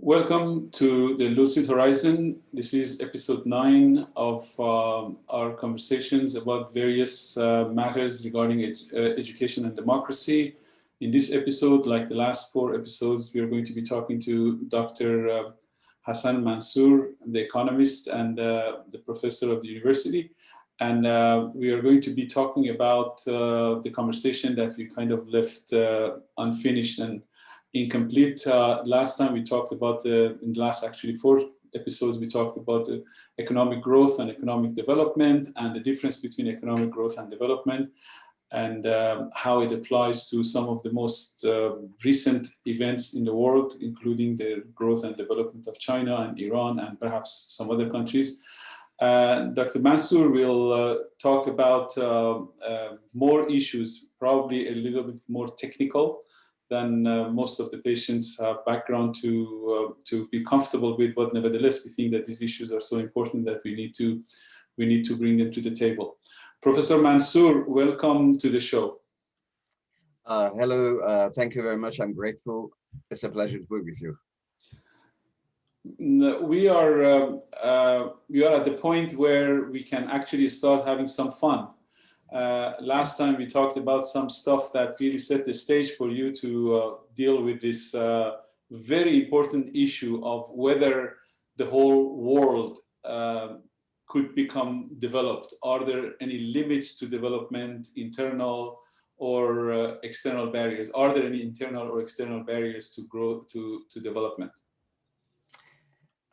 Welcome to the Lucid Horizon. This is episode 9 of our conversations about various matters regarding education and democracy. In this episode, like the last 4 episodes, we are going to be talking to Dr. Hassan Mansoor, the economist and the professor of the university. And we are going to be talking about the conversation that we kind of left unfinished and incomplete. Last time we talked about in the last actually 4 episodes, we talked about the economic growth and economic development and the difference between economic growth and development and how it applies to some of the most recent events in the world, including the growth and development of China and Iran and perhaps some other countries. Dr. Mansoor will talk about more issues, probably a little bit more technical than most of the patients have background to be comfortable with, but nevertheless, we think that these issues are so important that we need to bring them to the table. Professor Mansoor, welcome to the show. Hello, thank you very much. I'm grateful. It's a pleasure to be with you. We are at the point where we can actually start having some fun. Last time we talked about some stuff that really set the stage for you to deal with this very important issue of whether the whole world could become developed. Are there any limits to development, internal or external barriers? Are there any internal or external barriers to growth, to development?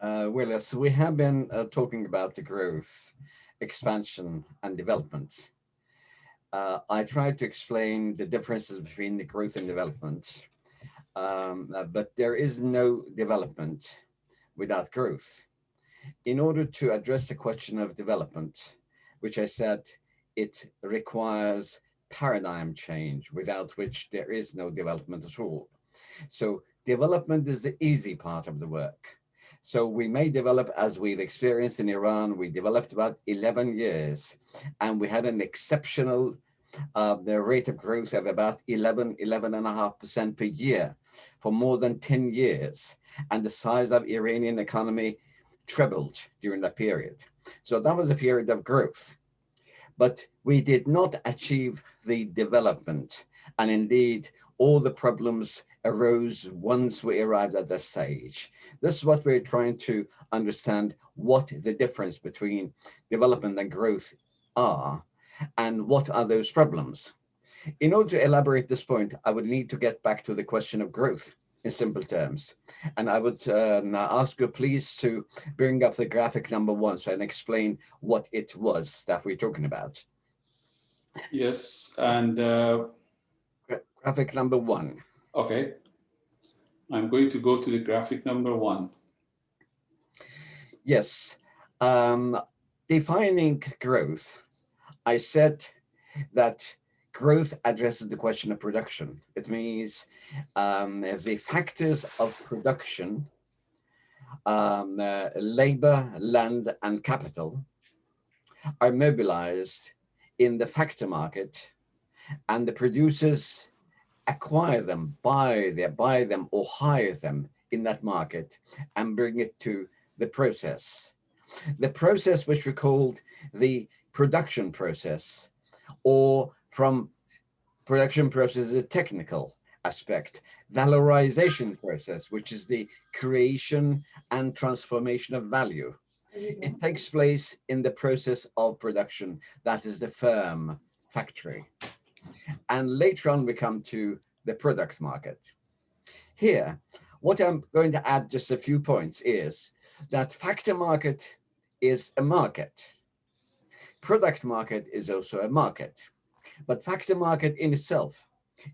Well, yes, we have been talking about the growth, expansion, and development. I tried to explain the differences between the growth and development, but there is no development without growth. In order to address the question of development, which I said it requires paradigm change, without which there is no development at all. So development is the easy part of the work. So we may develop, as we've experienced in Iran, we developed about 11 years, and we had an exceptional the rate of growth of about 11.5% per year for more than 10 years. And the size of Iranian economy trebled during that period. So that was a period of growth. But we did not achieve the development. And indeed, all the problems arose once we arrived at that stage. This is what we're trying to understand, what the difference between development and growth are, and what are those problems. In order to elaborate this point, I would need to get back to the question of growth in simple terms. And I would now ask you please to bring up the graphic number 1 so I can explain what it was that we're talking about. Yes, and graphic number 1. Okay, I'm going to go to the graphic number 1. Yes, defining growth, I said that growth addresses the question of production. It means the factors of production, labor, land, and capital are mobilized in the factor market, and the producers acquire them, buy them or hire them in that market and bring it to the process. The process which we called the production process, or from production process is a technical aspect, valorization process, which is the creation and transformation of value. It takes place in the process of production, that is the firm, factory. And later on we come to the product market. Here, what I'm going to add just a few points is that factor market is a market. Product market is also a market, but factor market in itself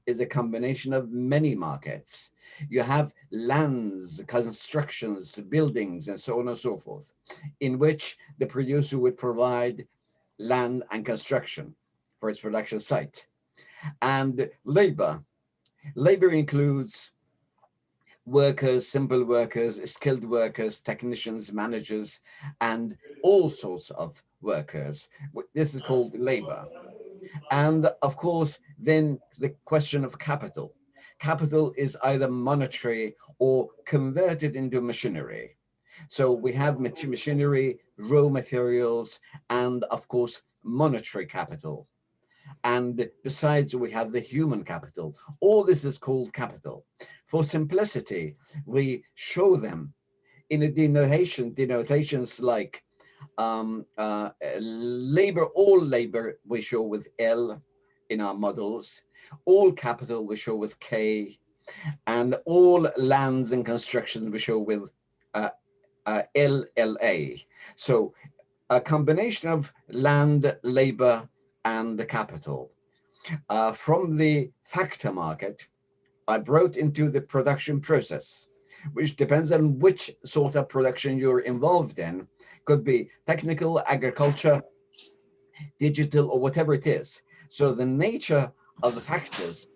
is a combination of many markets. You have lands, constructions, buildings, and so on and so forth, in which the producer would provide land and construction for its production site. And labor includes workers, simple workers, skilled workers, technicians, managers, and all sorts of workers. This is called labor. And of course, then the question of capital. capital is either monetary or converted into machinery. So we have machinery, raw materials, and of course, monetary capital. And besides, we have the human capital. All this is called capital. For simplicity, we show them in a denotations like labor, all labor we show with L in our models, all capital we show with K, and all lands and constructions we show with LLA. So a combination of land, labor, and the capital. From the factor market, I brought into the production process, which depends on which sort of production you're involved in. Could be technical, agriculture, digital, or whatever it is. So the nature of the factors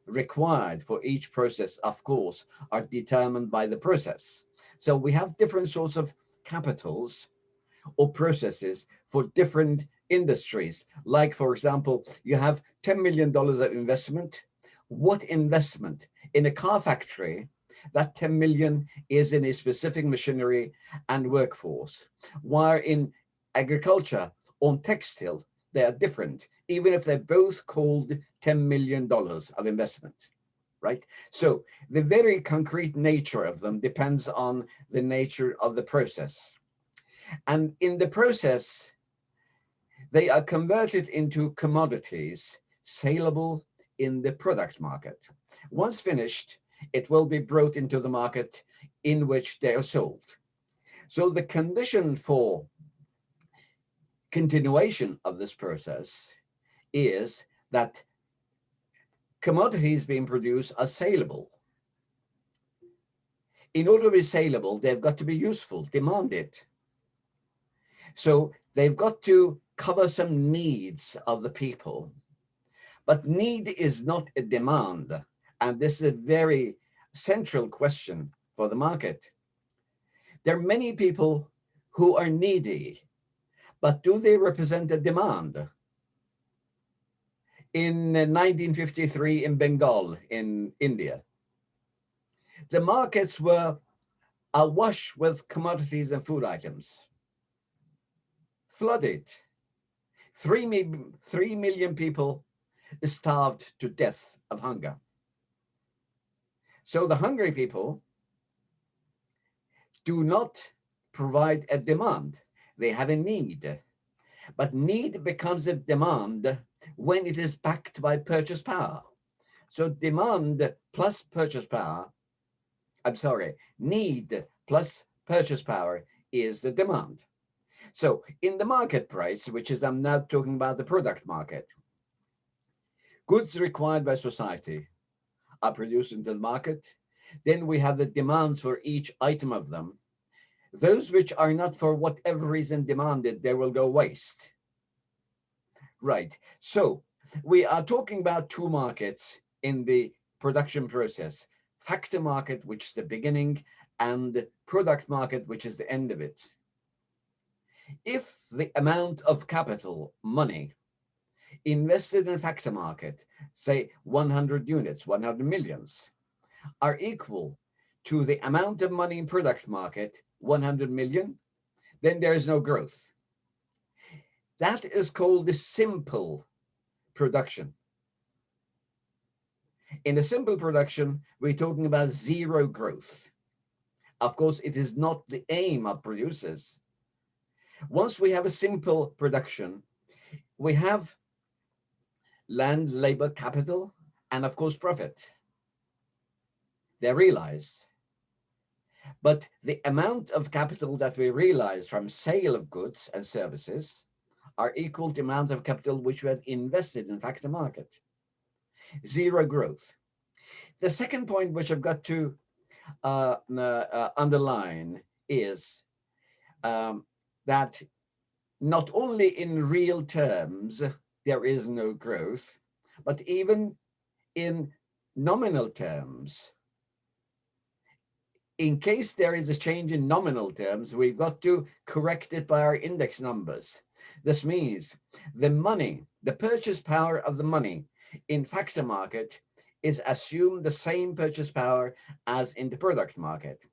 required for each process, of course, are determined by the process. So we have different sorts of capitals or processes for different industries. Like, for example, you have $10 million of investment. What investment? In a car factory, that 10 million is in a specific machinery and workforce. While in agriculture or textile, they are different, even if they're both called $10 million of investment, right? So the very concrete nature of them depends on the nature of the process. And in the process, they are converted into commodities saleable in the product market. Once finished, it will be brought into the market in which they are sold. So the condition for continuation of this process is that commodities being produced are saleable. In order to be saleable, they've got to be useful, demanded. So they've got to cover some needs of the people. But need is not a demand. And this is a very central question for the market. There are many people who are needy, but do they represent a demand? In 1953 in Bengal, in India, the markets were awash with commodities and food items, flooded. 3 million people starved to death of hunger. So the hungry people do not provide a demand. They have a need. But need becomes a demand when it is backed by purchase power. So demand plus purchase power, need plus purchase power is the demand. So in the market price, which is, I'm now talking about the product market, goods required by society are produced into the market. Then we have the demands for each item of them. Those which are not for whatever reason demanded, they will go waste. Right. So we are talking about two markets in the production process: factor market, which is the beginning, and product market, which is the end of it. If the amount of capital, money, invested in factor market, say 100 units, 100 millions, are equal to the amount of money in product market, 100 million, then there is no growth. That is called the simple production. In a simple production, we're talking about zero growth. Of course, it is not the aim of producers. Once we have a simple production, we have land, labor, capital, and of course, profit. They're realized. But the amount of capital that we realize from sale of goods and services are equal to the amount of capital which we had invested in factor market. Zero growth. The second point which I've got to underline is that not only in real terms there is no growth, but even in nominal terms. In case there is a change in nominal terms, we've got to correct it by our index numbers. This means the money, the purchase power of the money in factor market is assume the same purchase power as in the product market.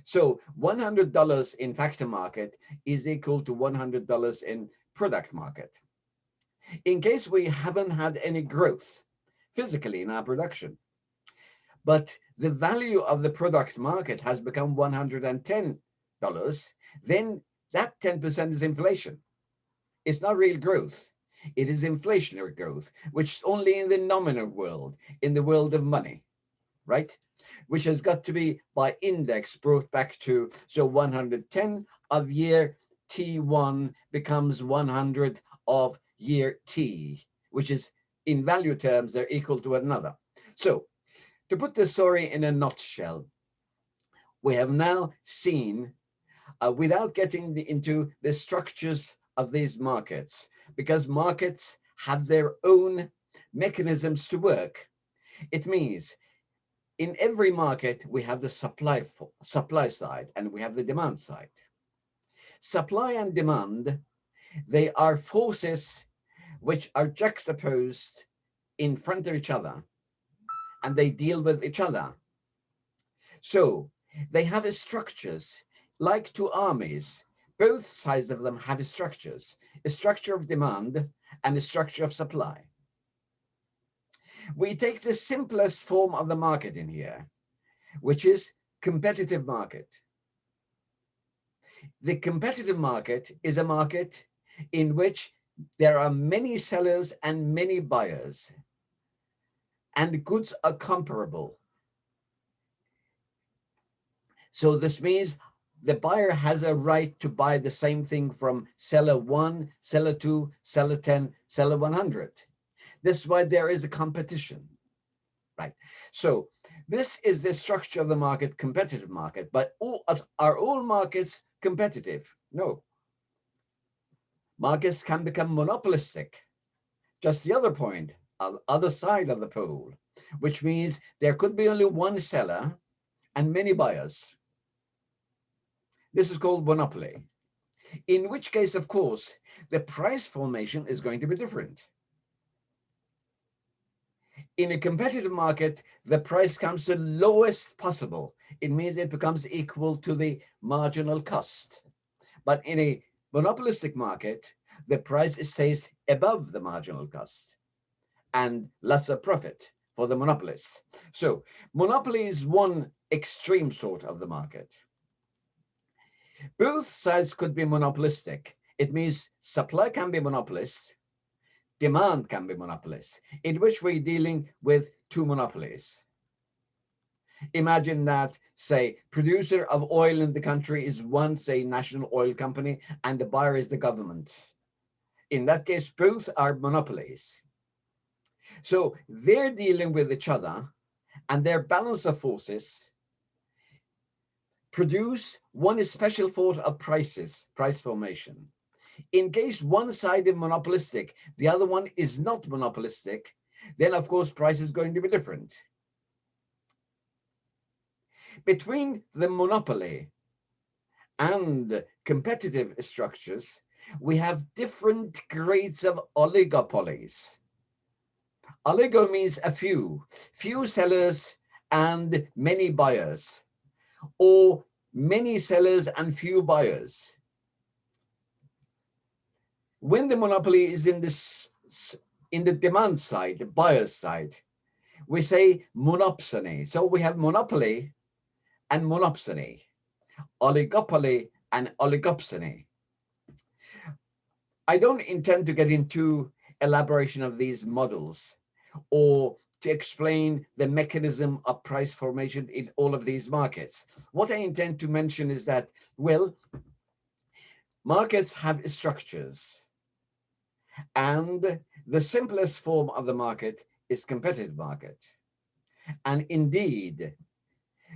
So $100 in factor market is equal to $100 in product market. In case we haven't had any growth physically in our production, but the value of the product market has become $110, then that 10% is inflation. It's not real growth. It is inflationary growth, which is only in the nominal world, in the world of money, right? Which has got to be by index brought back to, so 110 of year T1 becomes 100 of year T, which is in value terms, they're equal to one another. So to put the story in a nutshell, we have now seen, without getting into the structures of these markets, because markets have their own mechanisms to work. It means in every market, we have the supply side and we have the demand side. Supply and demand, they are forces which are juxtaposed in front of each other, and they deal with each other. So they have structures like two armies. Both sides of them have structures, a structure of demand and a structure of supply. We take the simplest form of the market in here, which is competitive market. The competitive market is a market in which there are many sellers and many buyers, and goods are comparable. So this means the buyer has a right to buy the same thing from seller 1, seller 2, seller 10, seller 100. This is why there is a competition, right? So this is the structure of the market, competitive market, but are all markets competitive? No. Markets can become monopolistic. Just the other point, on the other side of the pole, which means there could be only one seller and many buyers. This is called monopoly, in which case, of course, the price formation is going to be different. In a competitive market, the price comes to the lowest possible. It means it becomes equal to the marginal cost. But in a monopolistic market, the price stays above the marginal cost and lots of profit for the monopolist. So monopoly is one extreme sort of the market. Both sides could be monopolistic. It means supply can be monopolist, demand can be monopolist, in which we're dealing with two monopolies. Imagine that, say, producer of oil in the country is one, say, national oil company, and the buyer is the government. In that case, both are monopolies. So they're dealing with each other, and their balance of forces produce one special sort of prices, price formation. In case one side is monopolistic, the other one is not monopolistic, then of course price is going to be different. Between the monopoly and competitive structures, we have different grades of oligopolies. Oligo means a few sellers and many buyers, or many sellers and few buyers. When the monopoly is in the demand side, the buyer's side, we say monopsony. So we have monopoly and monopsony, oligopoly and oligopsony. I don't intend to get into elaboration of these models or to explain the mechanism of price formation in all of these markets. What I intend to mention is that, well, markets have structures, and the simplest form of the market is competitive market. And indeed,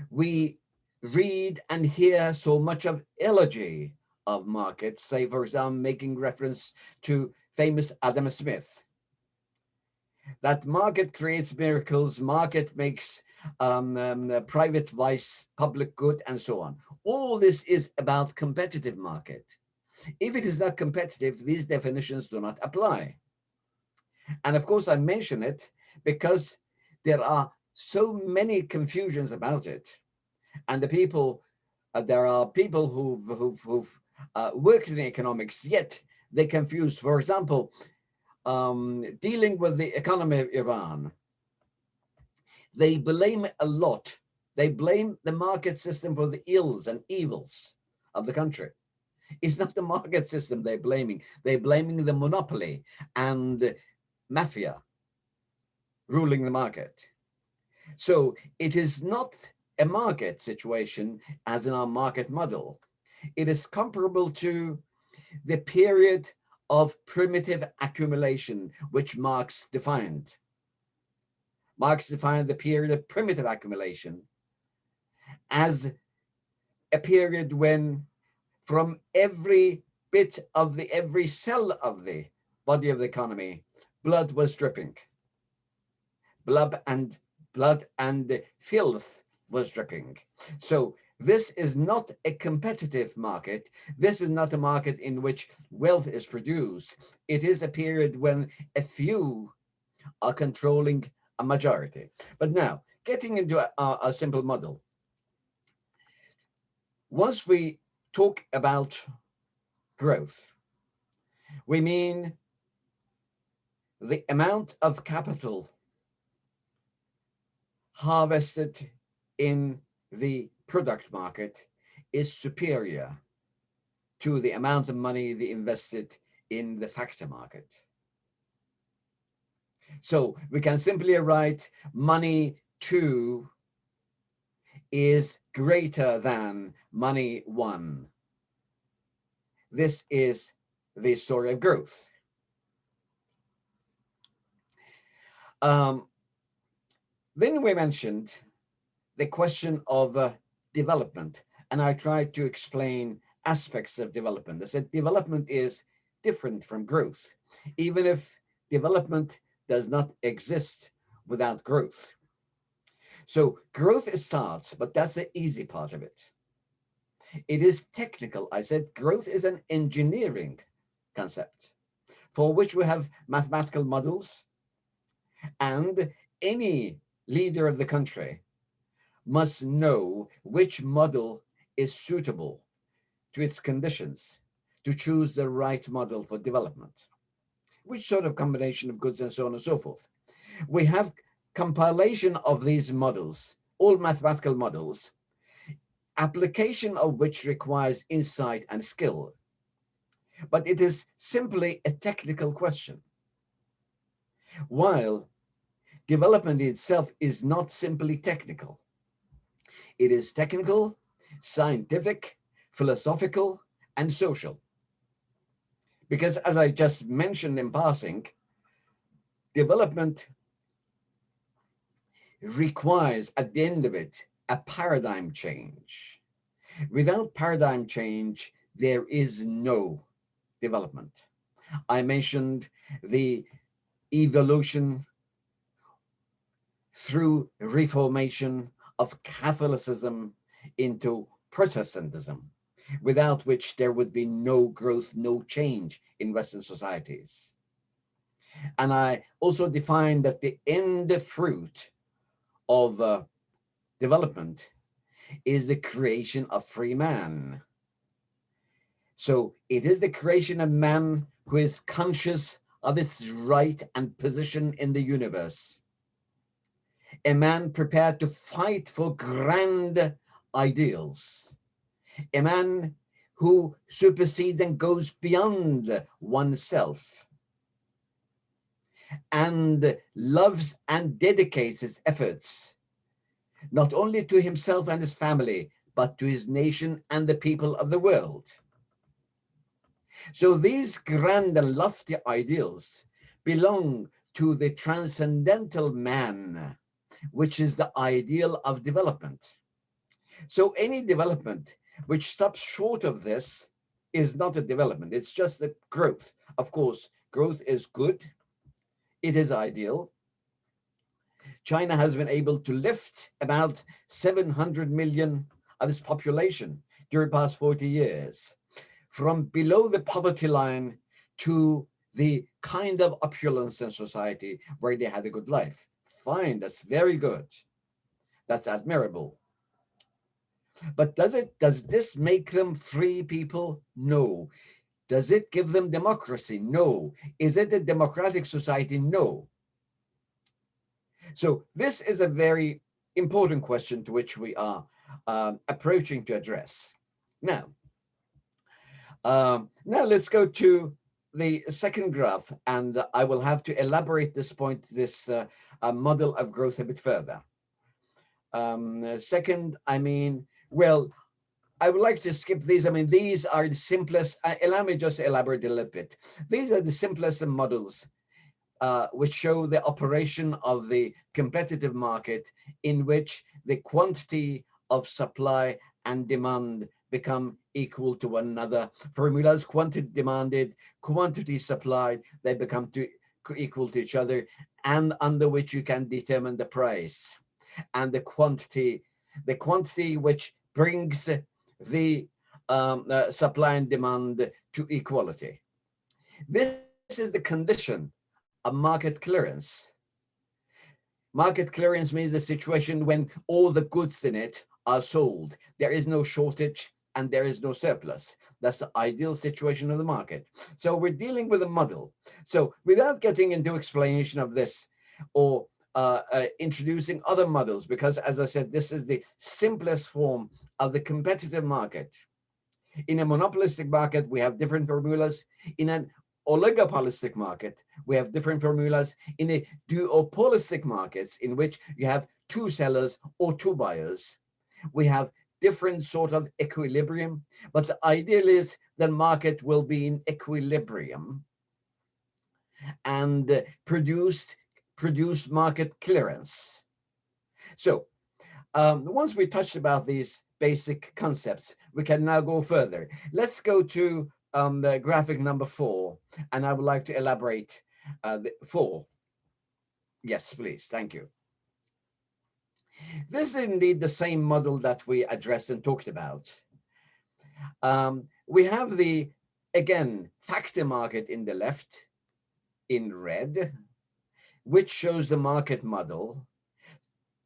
we read and hear so much of eulogy of markets, say, for example, making reference to famous Adam Smith, that market creates miracles, market makes private vice public good, and so on. All this is about competitive market. If it is not competitive, these definitions do not apply. And of course, I mention it because there are so many confusions about it. And the people, there are people who've worked in economics, yet they confused. For example, dealing with the economy of Iran, they blame a lot. They blame the market system for the ills and evils of the country. It's not the market system they're blaming. They're blaming the monopoly and mafia ruling the market. So it is not a market situation as in our market model. It is comparable to the period of primitive accumulation, which Marx defined. Marx defined the period of primitive accumulation as a period when from every bit of every cell of the body of the economy, blood was dripping. Blood and filth was dripping. So this is not a competitive market. This is not a market in which wealth is produced. It is a period when a few are controlling a majority. But now, getting into a simple model. Once we talk about growth, we mean the amount of capital harvested in the product market is superior to the amount of money they invested in the factor market. So we can simply write money 2 is greater than money 1. This is the story of growth. Then we mentioned the question of development, and I tried to explain aspects of development. I said development is different from growth, even if development does not exist without growth. So growth starts, but that's the easy part of it. It is technical. I said growth is an engineering concept for which we have mathematical models, and any leader of the country must know which model is suitable to its conditions to choose the right model for development, which sort of combination of goods and so on and so forth. We have compilation of these models, all mathematical models, application of which requires insight and skill, but it is simply a technical question. While development itself is not simply technical. It is technical, scientific, philosophical, and social. Because as I just mentioned in passing, development requires at the end of it a paradigm change. Without paradigm change, there is no development. I mentioned the evolution through reformation of Catholicism into Protestantism, without which there would be no growth, no change in Western societies. And I also defined that the end fruit of development is the creation of free man. So it is the creation of man who is conscious of his right and position in the universe. A man prepared to fight for grand ideals. A man who supersedes and goes beyond oneself and loves and dedicates his efforts not only to himself and his family, but to his nation and the people of the world. So these grand and lofty ideals belong to the transcendental man, which is the ideal of development. So any development which stops short of this is not a development, it's just a growth. Of course, growth is good, it is ideal. China has been able to lift about 700 million of its population during the past 40 years, from below the poverty line to the kind of opulence in society where they have a good life. Fine, that's very good. That's admirable. But does this make them free people? No. Does it give them democracy? No. Is it a democratic society? No. So this is a very important question to which we are approaching to address. Now let's go to the second graph, and I will have to elaborate this point, this model of growth a bit further. Second, well, I would like to skip these. These are the simplest. Allow me just to elaborate a little bit. These are the simplest models which show the operation of the competitive market, in which the quantity of supply and demand become equal to one another. Formulas: quantity demanded, quantity supplied, they become equal to each other, and under which you can determine the price. And the quantity which brings the supply and demand to equality. This is the condition of market clearance. Market clearance means a situation when all the goods in it are sold. There is no shortage and there is no surplus. That's the ideal situation of the market. So we're dealing with a model. So without getting into explanation of this or introducing other models, because as I said, this is the simplest form of the competitive market. In a monopolistic market, we have different formulas. In an oligopolistic market, we have different formulas. In a duopolistic markets, in which you have two sellers or two buyers, we have different sort of equilibrium. But the ideal is the market will be in equilibrium and produce market clearance. So once we touched about these basic concepts, we can now go further. Let's go to the graphic number 4, and I would like to elaborate the 4. Yes, please. Thank you. This is indeed the same model that we addressed and talked about. We have the, again, factor market in the left in red, which shows the market model,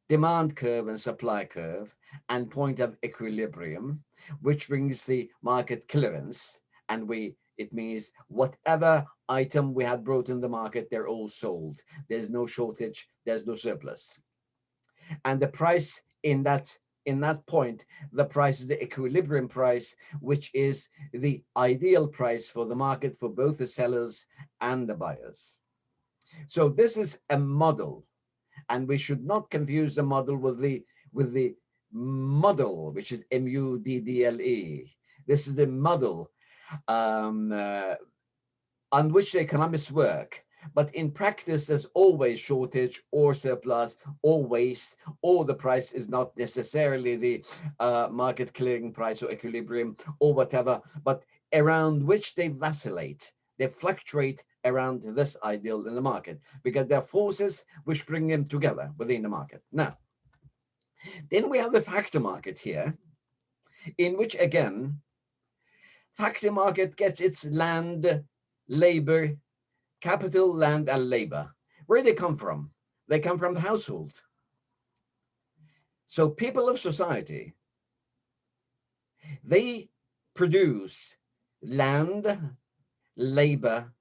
demand curve and supply curve, and point of equilibrium, which brings the market clearance. And it means whatever item we had brought in the market, they're all sold. There's no shortage, there's no surplus. And the price in that point, the price is the equilibrium price, which is the ideal price for the market for both the sellers and the buyers. So this is a model, and we should not confuse the model with the model, which is MUDDLE. This is the model on which the economists work. But in practice, there's always shortage or surplus or waste, or the price is not necessarily the market clearing price or equilibrium or whatever, but around which they vacillate. They fluctuate around this ideal in the market because there are forces which bring them together within the market. Now, then we have the factor market here, in which, again, factor market gets its land, labor, capital, land, and labor. Where do they come from? They come from the household. So people of society, they produce land, labor,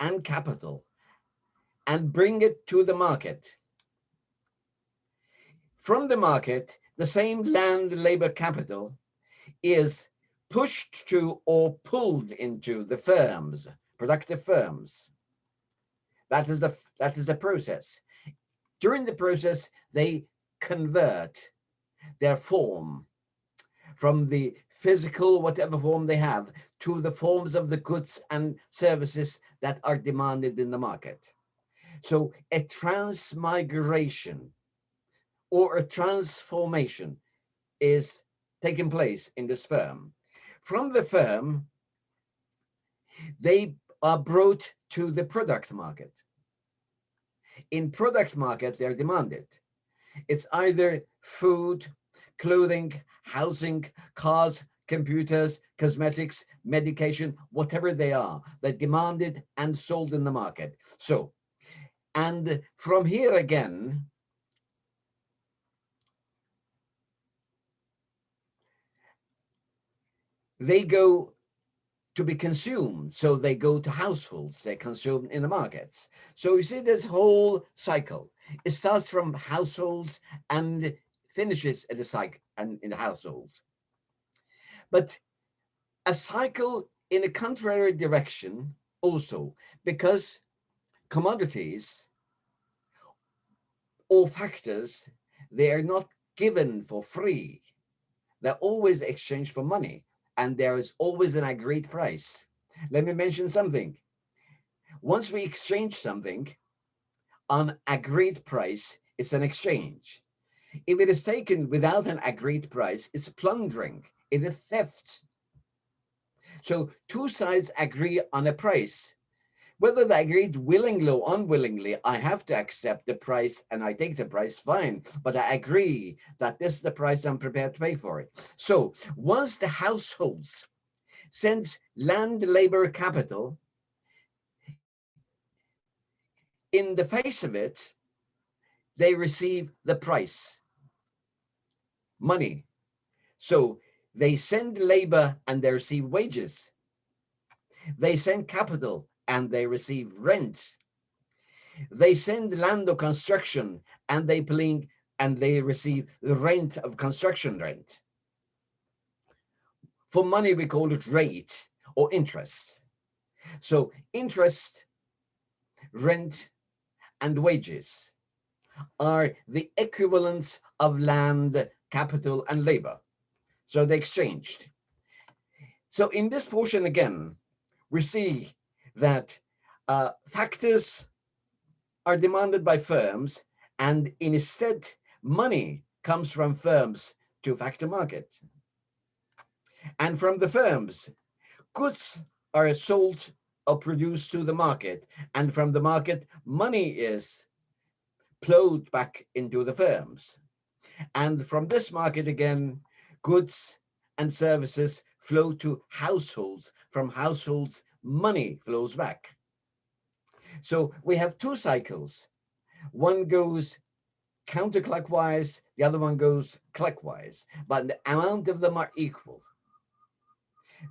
and capital and bring it to the market. From the market, the same land, labor, capital is pushed to or pulled into the firms, productive firms. That is the process. During the process, they convert their form from the physical, whatever form they have, to the forms of the goods and services that are demanded in the market. So a transmigration or a transformation is taking place in this firm. From the firm, they are brought to the product market. In product market, they're demanded. It's either food, clothing, housing, cars, computers, cosmetics, medication, whatever they are, they're demanded and sold in the market. So, and from here again, they go to be consumed. So they go to households, they're consumed in the markets. So you see this whole cycle. It starts from households and finishes at the cycle and in the household. But a cycle in a contrary direction also, because commodities or factors, they are not given for free. They're always exchanged for money, and there is always an agreed price. Let me mention something. Once we exchange something on agreed price, it's an exchange. If it is taken without an agreed price, it's plundering, it is theft. So two sides agree on a price. Whether they agreed willingly or unwillingly, I have to accept the price and I take the price, fine. But I agree that this is the price I'm prepared to pay for it. So once the households sends land, labor, capital, in the face of it, they receive the price, money. So they send labor and they receive wages. They send capital and they receive rent. They send land or construction and they receive the rent of construction rent. For money, we call it rate or interest. So interest, rent, and wages are the equivalents of land, capital, and labor. So they exchanged. So in this portion again, we see that factors are demanded by firms, and instead money comes from firms to factor market. And from the firms, goods are sold or produced to the market, and from the market, money is plowed back into the firms. And from this market again, goods and services flow to households. From households, money flows back. So we have two cycles. One goes counterclockwise, the other one goes clockwise, but the amount of them are equal.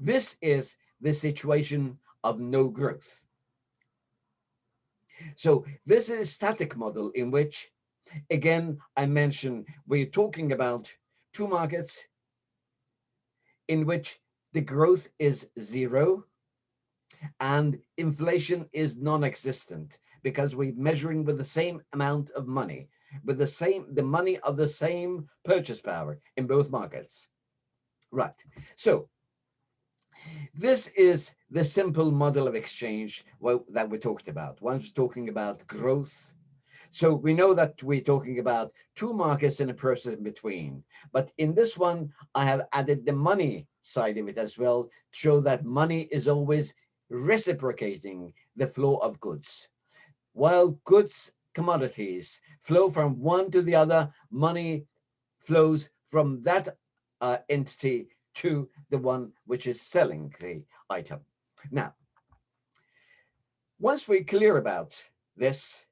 This is the situation of no growth. So this is a static model in which, again, I mentioned we're talking about two markets in which the growth is zero and inflation is non-existent, because we're measuring with the same amount of money, with the money of the same purchase power in both markets. Right. So this is the simple model of exchange that we talked about. One's talking about growth. So we know that we're talking about two markets and a process in between. But in this one, I have added the money side of it as well, to show that money is always reciprocating the flow of goods. While goods, commodities flow from one to the other, money flows from that entity to the one which is selling the item. Now, once we're clear about this,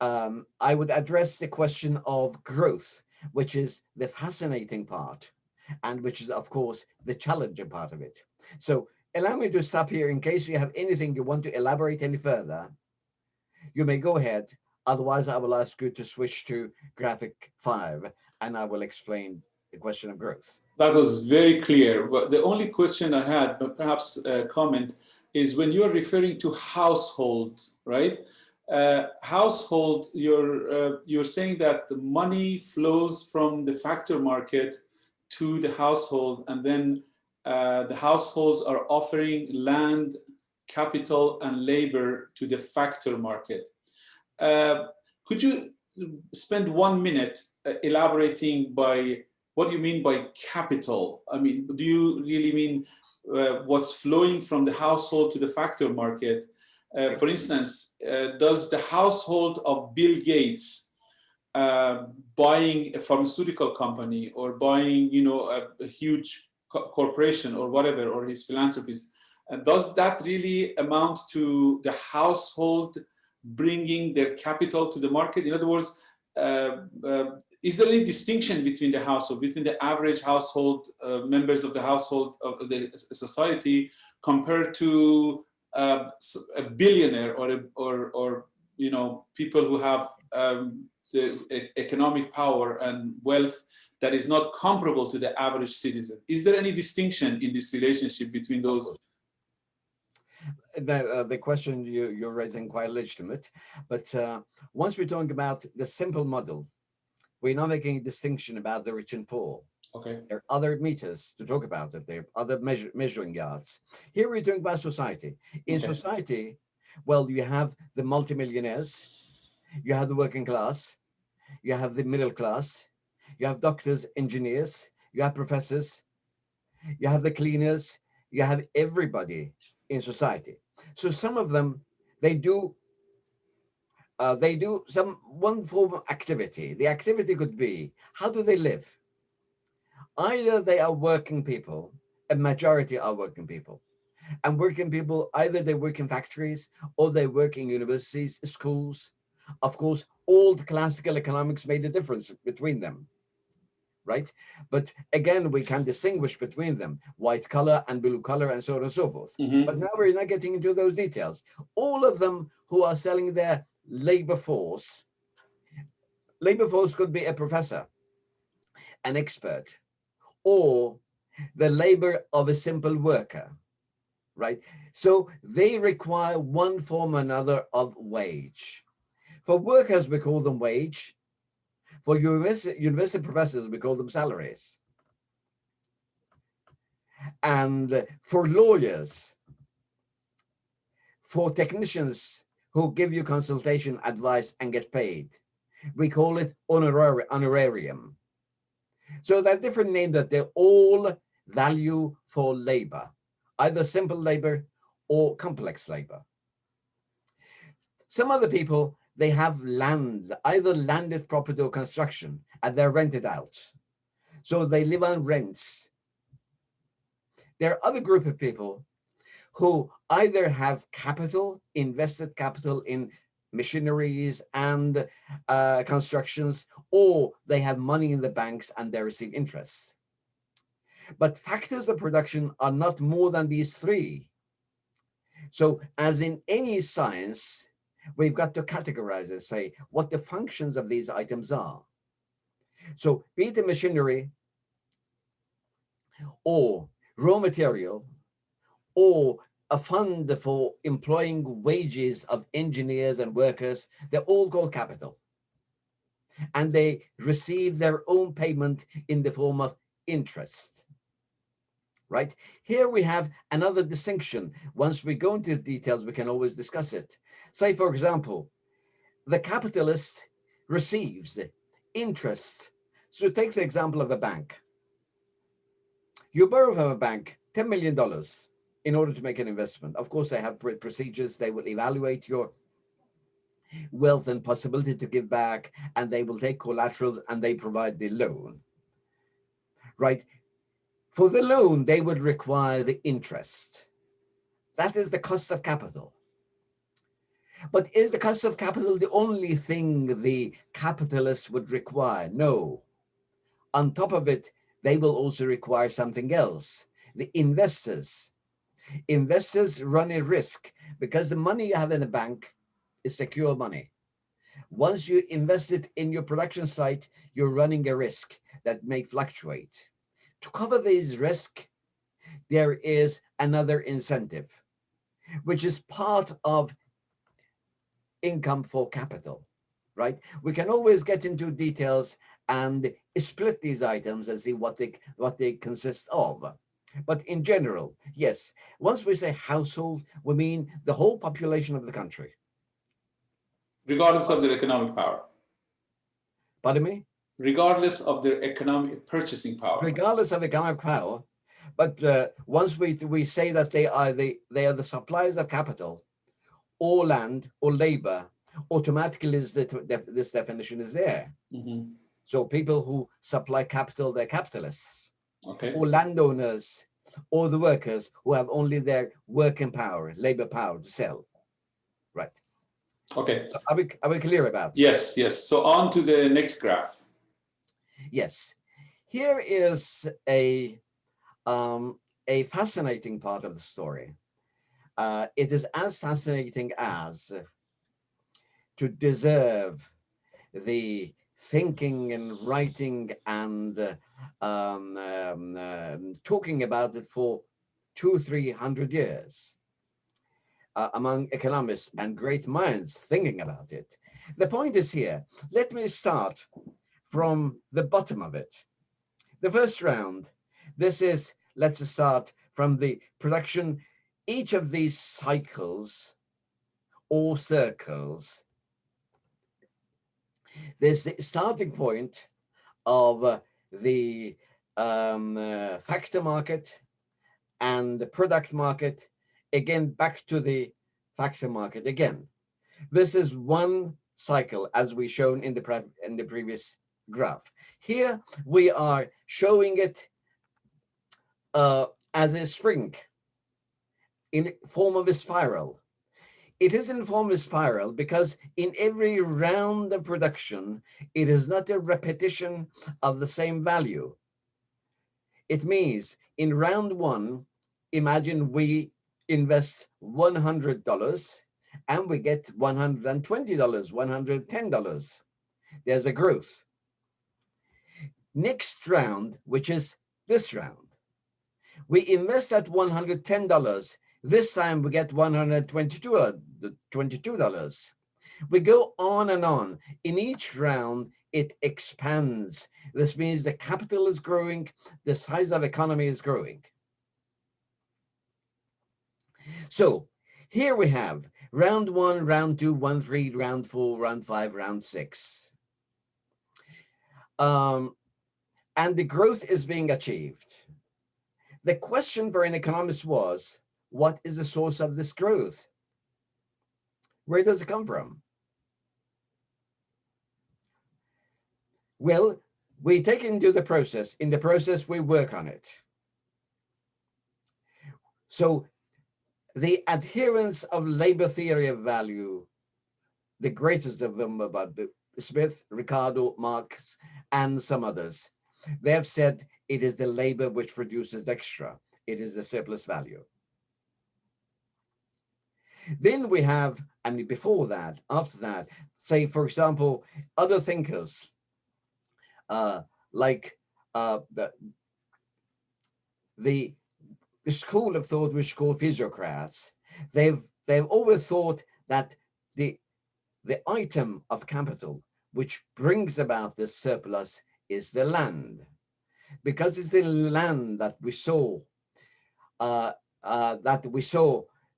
I would address the question of growth, which is the fascinating part, and which is, of course, the challenging part of it. So allow me to stop here in case you have anything you want to elaborate any further. You may go ahead. Otherwise, I will ask you to switch to graphic 5, and I will explain the question of growth. That was very clear. But the only question I had, but perhaps a comment, is when you're referring to households, right? Household, you're saying that the money flows from the factor market to the household, and then the households are offering land, capital, and labor to the factor market. Could you spend 1 minute elaborating by what you mean by capital? I mean, do you really mean what's flowing from the household to the factor market? For instance, does the household of Bill Gates buying a pharmaceutical company or buying, a huge corporation or whatever, or his philanthropies, does that really amount to the household bringing their capital to the market? In other words, is there any distinction between the household, between the average household members of the household of the society compared to a billionaire or you know, people who have the economic power and wealth that is not comparable to the average citizen? Is there any distinction in this relationship between those? The question you're raising quite legitimate, but once we're talking about the simple model, we're not making a distinction about the rich and poor. Okay. There are other meters to talk about it. There are other measuring yards. Here we're talking about society. In society, well, you have the multimillionaires, you have the working class, you have the middle class, you have doctors, engineers, you have professors, you have the cleaners, you have everybody in society. So some of them, they do one form of activity. The activity could be, how do they live? Either they are working people, a majority are working people. And working people, either they work in factories or they work in universities, schools. Of course, old classical economics made a difference between them, right? But again, we can distinguish between them, white collar and blue collar and so on and so forth. But now we're not getting into those details. All of them who are selling their labor force could be a professor, an expert, or the labor of a simple worker, right? So they require one form or another of wage. For workers, we call them wage. For university professors, we call them salaries. And for lawyers, for technicians who give you consultation, advice, and get paid, we call it honorarium. So there are different names that they all value for labor, either simple labor or complex labor. Some other people, they have land, either landed property or construction, and they're rented out. So they live on rents. There are other group of people who either have capital, invested capital in machineries and constructions, or they have money in the banks and they receive interest. But factors of production are not more than these three. So as in any science, we've got to categorize and say what the functions of these items are. So be it a machinery or raw material or a fund for employing wages of engineers and workers, they're all called capital. And they receive their own payment in the form of interest, right? Here we have another distinction. Once we go into the details, we can always discuss it. Say, for example, the capitalist receives interest. So take the example of a bank. You borrow from a bank $10 million. In order to make an investment. Of course, they have procedures. They will evaluate your wealth and possibility to give back, and they will take collaterals and they provide the loan, right? For the loan, they would require the interest. That is the cost of capital. But is the cost of capital the only thing the capitalist would require? No. On top of it, they will also require something else. The investors run a risk because the money you have in the bank is secure money. Once you invest it in your production site, you're running a risk that may fluctuate. To cover this risk, there is another incentive, which is part of income for capital, right? We can always get into details and split these items and see what they consist of. But in general, yes, once we say household, we mean the whole population of the country. Regardless of their economic power. Pardon me? Regardless of their economic purchasing power. Regardless of economic power, but once we say that they are the suppliers of capital, or land, or labor, automatically this definition is there. Mm-hmm. So people who supply capital, they're capitalists. Okay. Or landowners, or the workers who have only their working power, labor power to sell. Right. Okay. So are we clear about? Yes, yes. So on to the next graph. Yes, here is a fascinating part of the story. It is as fascinating as to deserve the thinking and writing and talking about it for 200-300 years among economists and great minds thinking about it. The point is here. Let me start from the bottom of it. The first round, this is, let's start from the production. Each of these cycles or circles, there's the starting point of the factor market and the product market, again back to the factor market again. This is one cycle as we shown in the previous graph. Here we are showing it as a spring in form of a spiral. It is in form of a spiral because in every round of production, it is not a repetition of the same value. It means in round one, imagine we invest $100 and we get $120, $110. There's a growth. Next round, which is this round, we invest at $110. This time we get $122. We go on and on. In each round, it expands. This means the capital is growing, the size of economy is growing. So here we have round one, round two, round three, round four, round five, round six. And the growth is being achieved. The question for an economist was, what is the source of this growth? Where does it come from? Well, we take into the process. In the process, we work on it. So the adherents of labor theory of value, the greatest of them about Smith, Ricardo, Marx, and some others, they have said it is the labor which produces the extra. It is the surplus value. Then we have, and before that, after that, say, for example, other thinkers like the school of thought which is called physiocrats. They've always thought that the item of capital which brings about this surplus is the land, because it's the land that we saw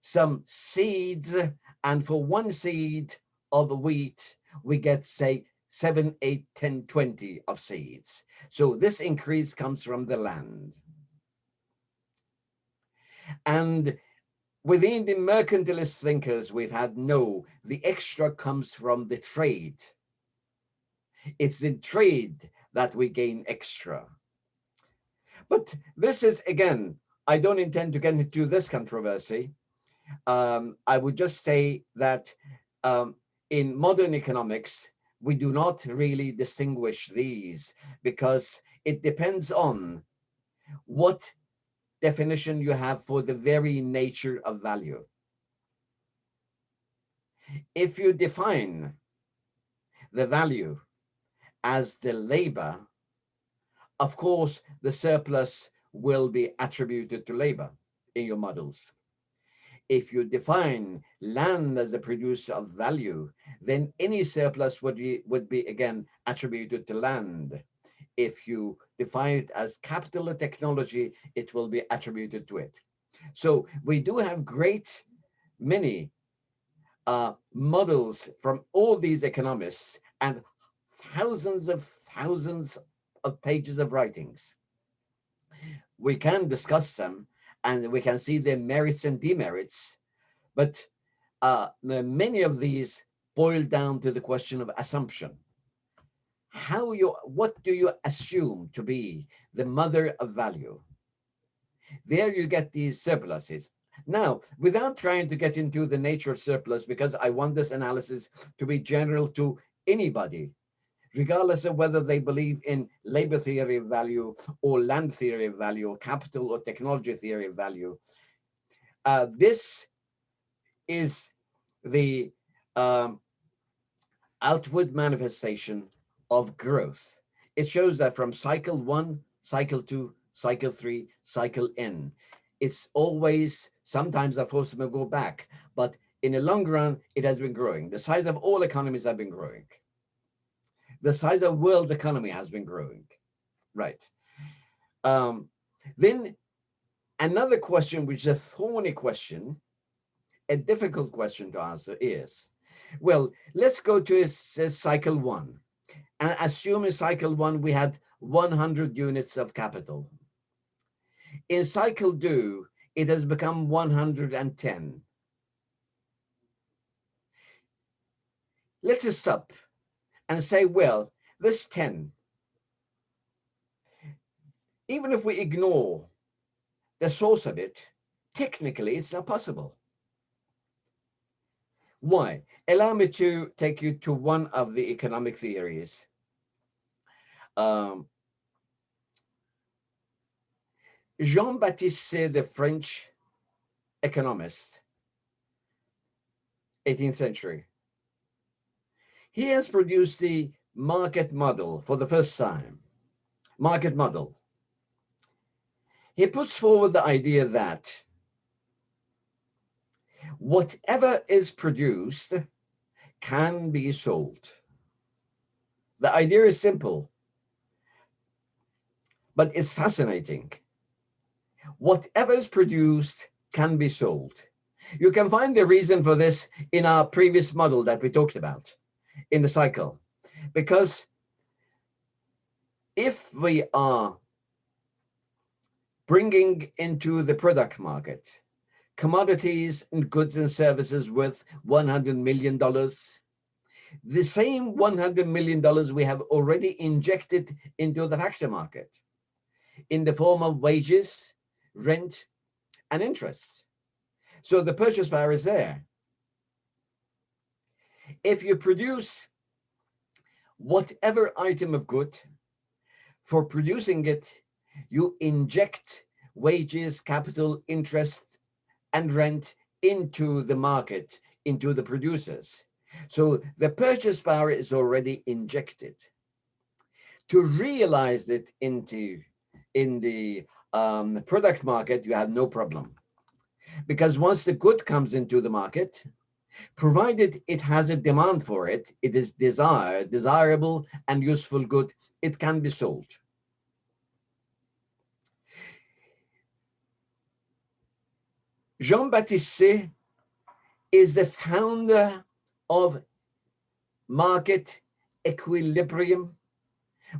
some seeds, and for one seed of wheat we get, say, 7, 8, 10, 20 of seeds. So this increase comes from the land. And within the mercantilist thinkers, we've had, no, the extra comes from the trade. It's in trade that we gain extra. But this is, again, I don't intend to get into this controversy. I would just say that in modern economics, we do not really distinguish these, because it depends on what definition you have for the very nature of value. If you define the value as the labor, of course, the surplus will be attributed to labor in your models. If you define land as the producer of value, then any surplus would be again attributed to land. If you define it as capital or technology, it will be attributed to it. So we do have great many models from all these economists and thousands of pages of writings. We can discuss them and we can see their merits and demerits, but many of these boil down to the question of assumption. What do you assume to be the mother of value? There you get these surpluses. Now, without trying to get into the nature of surplus, because I want this analysis to be general to anybody, regardless of whether they believe in labor theory of value or land theory of value or capital or technology theory of value. This is the outward manifestation of growth. It shows that from cycle 1, cycle 2, cycle 3, cycle N, it's always, sometimes the force may go back, but in the long run, it has been growing. The size of all economies have been growing. The size of world economy has been growing, right? Then another question, which is a thorny question, a difficult question to answer is, well, let's go to cycle 1 and assume in cycle 1 we had 100 units of capital. In cycle 2, it has become 110. Let's just stop and say, well, this 10, even if we ignore the source of it, technically it's not possible. Why? Allow me to take you to one of the economic theories. JeanBaptiste, the French economist, 18th century, he has produced the market model for the first time. Market model. He puts forward the idea that whatever is produced can be sold. The idea is simple, but it's fascinating. Whatever is produced can be sold. You can find the reason for this in our previous model that we talked about in the cycle, because if we are bringing into the product market commodities and goods and services worth $100 million, the same $100 million we have already injected into the factor market in the form of wages, rent, and interest. So the purchase power is there. If you produce whatever item of good, for producing it, you inject wages, capital, interest, and rent into the market, into the producers. So the purchase power is already injected. To realize it in the product market, you have no problem. Because once the good comes into the market, provided it has a demand for it, it is desirable and useful good, it can be sold. JeanBaptiste is the founder of market equilibrium,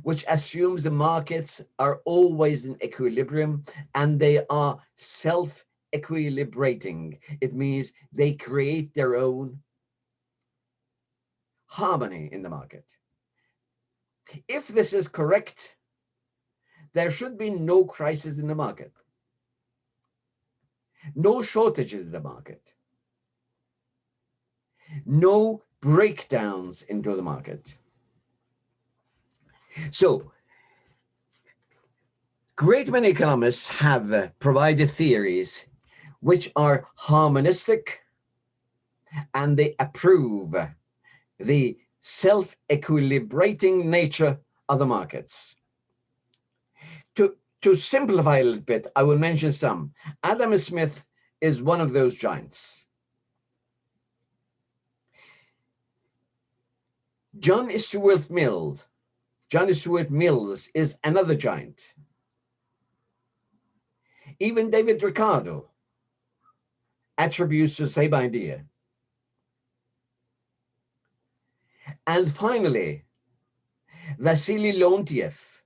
which assumes the markets are always in equilibrium and they are self-equilibrating. It means they create their own harmony in the market. If this is correct, there should be no crisis in the market, no shortages in the market, no breakdowns into the market. So, great many economists have provided theories which are harmonistic and they approve the self-equilibrating nature of the markets. To simplify a little bit, I will mention some. Adam Smith is one of those giants. John Stuart Mill is another giant. Even David Ricardo attributes the same idea. And finally, Vasily Leontiev,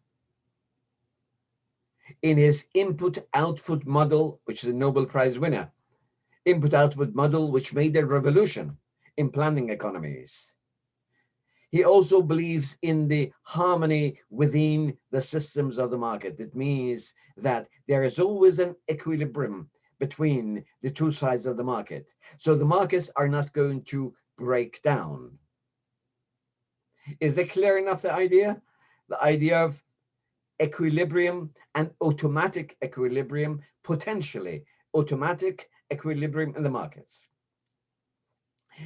in his input-output model, which is a Nobel Prize winner, input-output model which made a revolution in planning economies. He also believes in the harmony within the systems of the market. It means that there is always an equilibrium between the two sides of the market. So the markets are not going to break down. Is it clear enough, the idea? The idea of equilibrium and automatic equilibrium, potentially automatic equilibrium in the markets.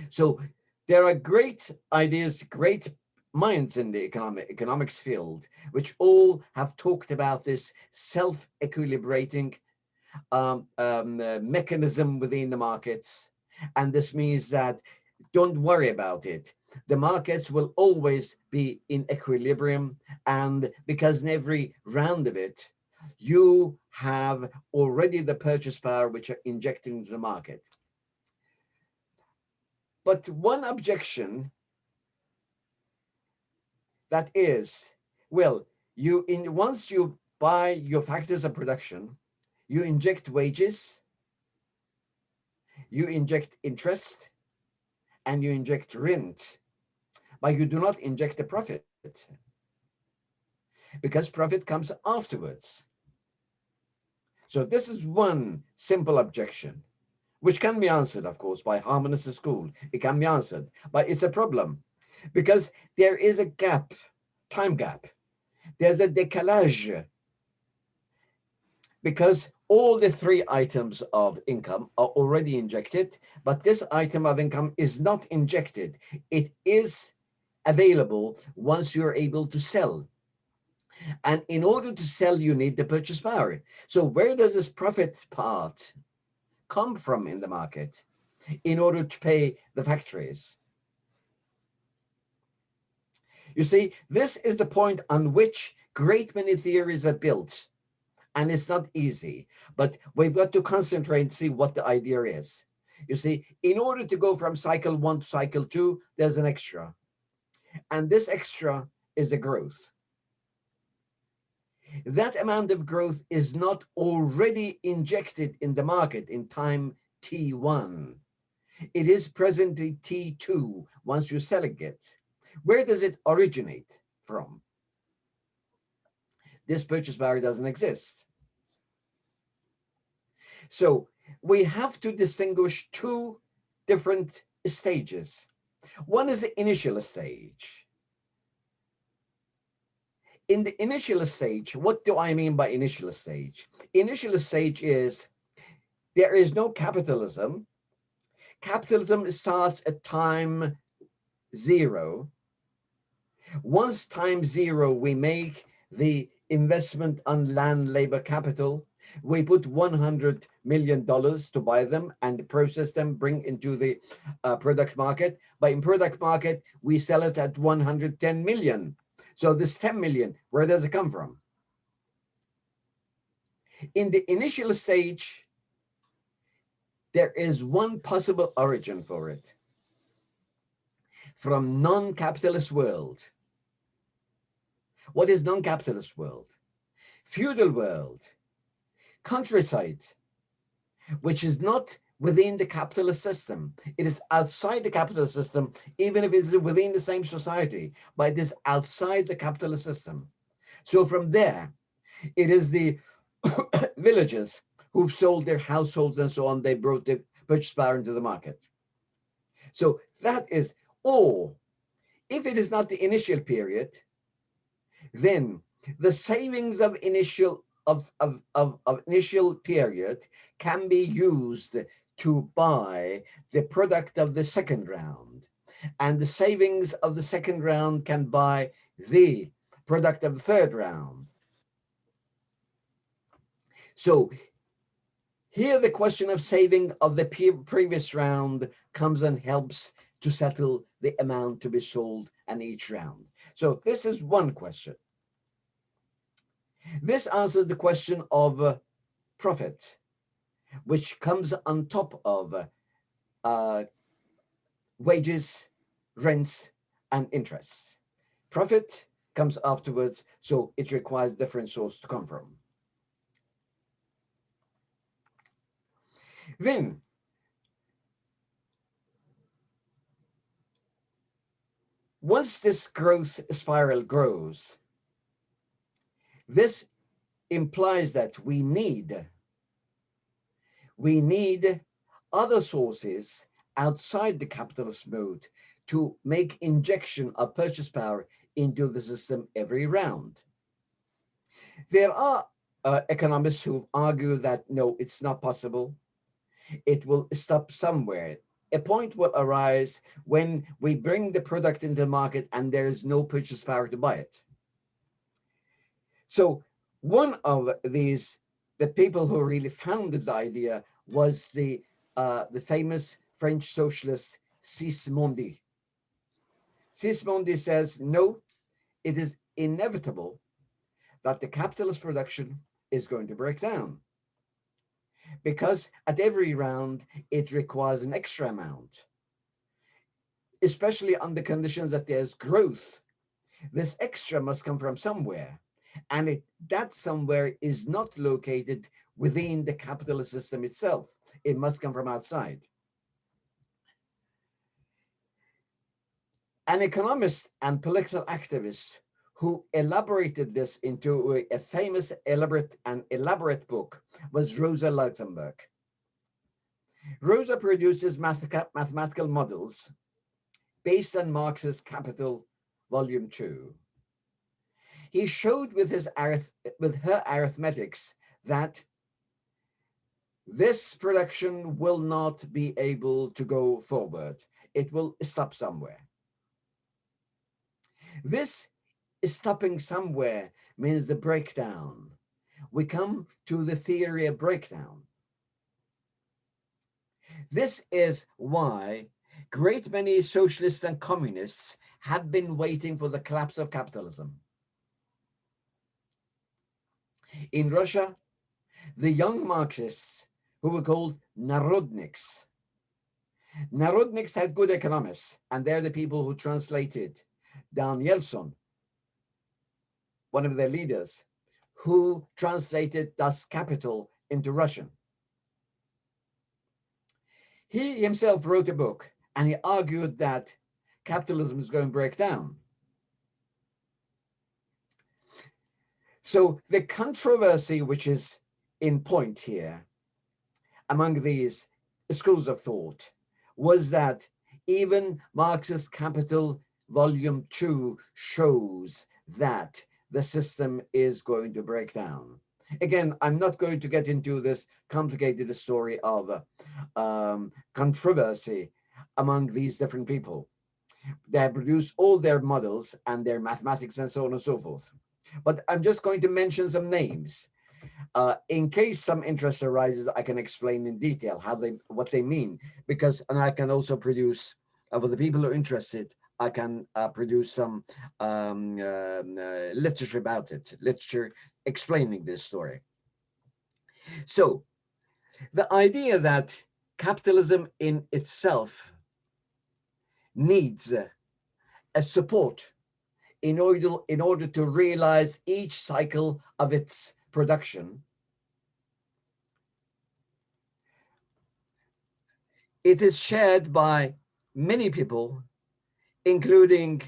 So there are great ideas, great minds in the economics field, which all have talked about this self-equilibrating mechanism within the markets. And this means that don't worry about it. The markets will always be in equilibrium. And because in every round of it, you have already the purchase power which are injected into the market. But one objection that is, well, once you buy your factors of production, you inject wages, you inject interest, and you inject rent, but you do not inject the profit, because profit comes afterwards. So this is one simple objection, which can be answered, of course, by harmonious school. It can be answered, but it's a problem because there is a gap, time gap. There's a décalage because all the three items of income are already injected, but this item of income is not injected. It is available once you're able to sell. And in order to sell, you need the purchase power. So where does this profit part come from in the market in order to pay the factories? You see, this is the point on which great many theories are built. And it's not easy, but we've got to concentrate and see what the idea is. You see, in order to go from cycle 1 to cycle 2, there's an extra. And this extra is the growth. That amount of growth is not already injected in the market in time T1. It is presently T2 once you're selling it. Where does it originate from? This purchase power doesn't exist. So we have to distinguish two different stages. One is the initial stage. In the initial stage, what do I mean by initial stage? Initial stage is there is no capitalism. Capitalism starts at time 0. Once time 0, we make the investment on land, labor, capital. We put $100 million to buy them and process them, bring into the product market. But in product market, we sell it at 110 million. So this 10 million, where does it come from? In the initial stage, there is one possible origin for it. From non-capitalist world. What is non-capitalist world? Feudal world, countryside, which is not within the capitalist system. It is outside the capitalist system, even if it's within the same society, but it is outside the capitalist system. So from there, it is the villagers who've sold their households and so on, they brought the purchase power into the market. So that is, or if it is not the initial period, then the savings of initial initial period can be used to buy the product of the second round, and the savings of the second round can buy the product of the third round. So here the question of saving of the previous round comes and helps to settle the amount to be sold in each round. So this is one question. This answers the question of profit, which comes on top of wages, rents, and interest. Profit comes afterwards, so it requires different source to come from. Then, once this growth spiral grows, this implies that we need other sources outside the capitalist mode to make injection of purchase power into the system every round. There are economists who argue that no, it's not possible. It will stop somewhere. A point will arise when we bring the product into the market and there is no purchase power to buy it. So one of these, the people who really founded the idea was the famous French socialist Sismondi. Sismondi says, no, it is inevitable that the capitalist production is going to break down, because at every round it requires an extra amount, especially on the conditions that there's growth. This extra must come from somewhere, and that somewhere is not located within the capitalist system itself. It must come from outside. An economist and political activist who elaborated this into a famous, elaborate book was Rosa Luxemburg. Rosa produces mathematical models based on Marx's Capital, Volume 2. He showed with her arithmetics that this production will not be able to go forward. It will stop somewhere. This stopping somewhere means the breakdown. We come to the theory of breakdown. This is why great many socialists and communists have been waiting for the collapse of capitalism. In Russia, the young Marxists, who were called Narodniks. Narodniks had good economists, and they're the people who translated Danielson, one of their leaders, who translated Das Kapital into Russian. He himself wrote a book, and he argued that capitalism is going to break down. So the controversy which is in point here among these schools of thought was that even Marx's Capital Volume 2 shows that the system is going to break down. Again, I'm not going to get into this complicated story of controversy among these different people. They have produced all their models and their mathematics and so on and so forth. But I'm just going to mention some names. In case some interest arises, I can explain in detail what they mean, and I can also produce, for the people who are interested, I can produce some literature about it, literature explaining this story. So the idea that capitalism in itself needs a support in order to realize each cycle of its production, it is shared by many people, including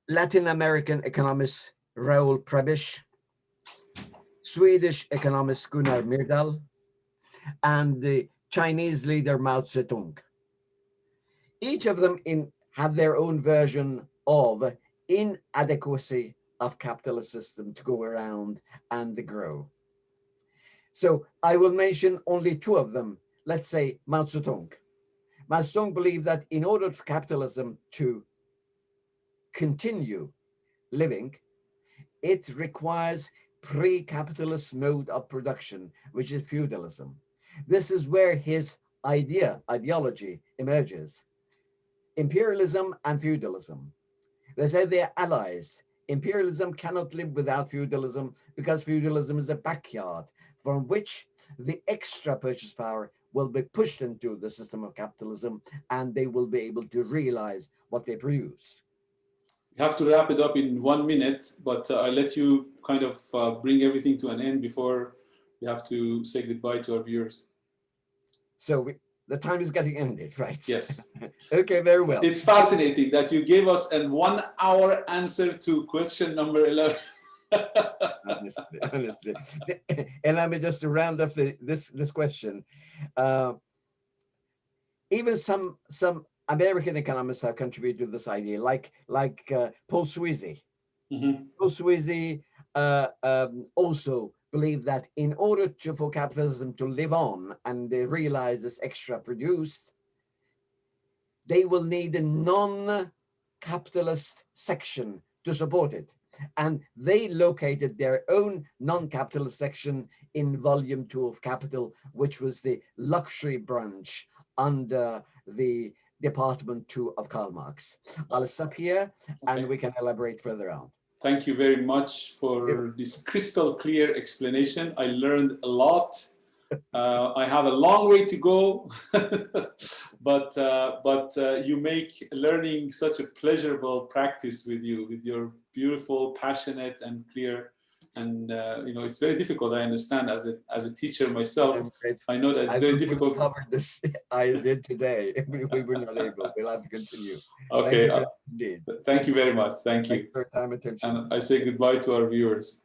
Latin American economist Raoul Prebisch, Swedish economist Gunnar Myrdal, and the Chinese leader Mao Zedong. Each of them have their own version of inadequacy of capitalist system to go around and to grow. So I will mention only two of them. Let's say Mao Zedong. Mao Zedong believed that in order for capitalism to continue living, it requires pre-capitalist mode of production, which is feudalism. This is where his ideology emerges. Imperialism and feudalism. They say they're allies. Imperialism cannot live without feudalism because feudalism is a backyard from which the extra purchase power will be pushed into the system of capitalism, and they will be able to realize what they produce. You have to wrap it up in 1 minute, but I'll let you kind of bring everything to an end before we have to say goodbye to our viewers. So the time is getting ended, right? Yes. Okay, very well. It's fascinating that you gave us a 1 hour answer to question number 11. Honestly. And let me just to round up this question. Even some American economists have contributed to this idea, like Paul Sweezy. Paul Sweezy also believed that in order for capitalism to live on and they realize this extra produced, they will need a non-capitalist section to support it. And they located their own non-capitalist section in volume 2 of Capital, which was the luxury branch under the Department 2 of Karl Marx. I'll stop here and we can elaborate further on. Thank you very much for this crystal clear explanation. I learned a lot. I have a long way to go, but you make learning such a pleasurable practice with you, with your beautiful, passionate, and clear. And you know, it's very difficult. I understand as a teacher myself. I know that it's very difficult. Cover this. I did today. We were not able. We'll have to continue. Okay. Indeed. Thank you very much. Thank you. Thanks for your time and attention. And I say goodbye to our viewers.